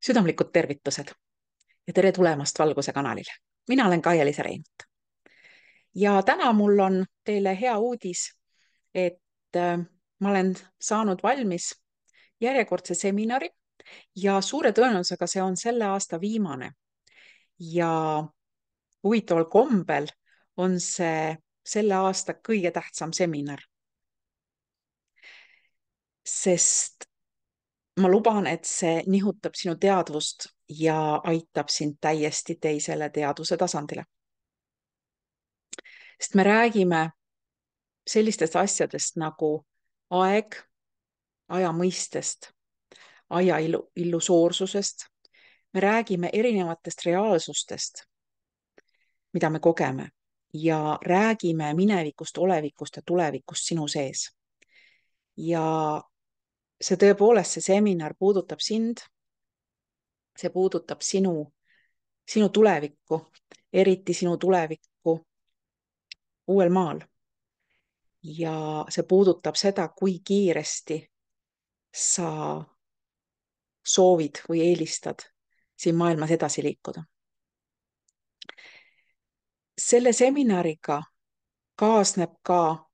Südamlikud tervitused ja tere tulemast Valguse kanalile. Mina olen Kaia-Liisa Reinut. Ja täna mul on teile hea uudis, et ma olen saanud valmis järjekordse seminari ja suure tõenäosusega see on selle aasta viimane. Ja huvitaval kombel on see selle aasta kõige tähtsam seminar. Sest ma luban, et see nihutab sinu teadvust ja aitab sind täiesti teisele teadvuse tasandile. Sest me räägime sellistest asjadest nagu aeg, aja mõistest, aja illusoorsusest. Me räägime erinevatest reaalsustest, mida me kogeme ja räägime minevikust, olevikust ja tulevikust sinu sees. Ja see tõepoolest, see seminar puudutab sind, see puudutab sinu tulevikku, eriti sinu tulevikku uuel maal. Ja see puudutab seda, kui kiiresti sa soovid või eelistad siin maailmas edasi liikuda. Selle seminariga kaasneb ka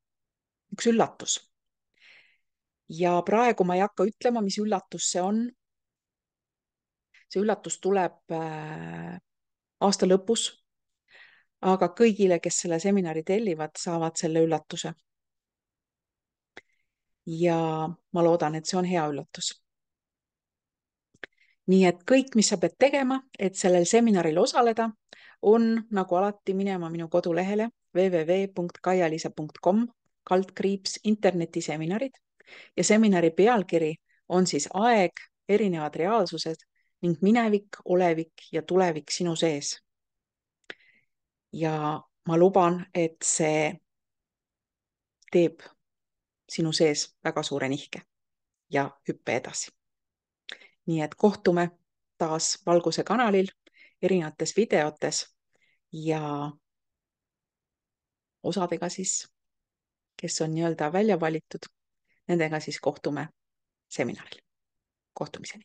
üks üllatus. Ja praegu ma ei hakka ütlema, mis üllatus see on. See üllatus tuleb aasta lõpus, aga kõigile, kes selle seminari tellivad, saavad selle üllatuse. Ja ma loodan, et see on hea üllatus. Nii et kõik, mis sa pead tegema, et sellel seminaril osaleda, on nagu alati minema minu kodulehele www.kaialisa.com/internetiseminarid ja seminari pealkiri on siis aeg, erinevad reaalsused ning minevik, olevik ja tulevik sinu sees. Ja ma luban, et see teeb sinu sees väga suure nihke ja hüppe edasi. Nii et kohtume taas Valguse kanalil erinevates videotes ja osadega siis, kes on nii-öelda välja valitud, nendega siis kohtume seminaril. Kohtumiseni.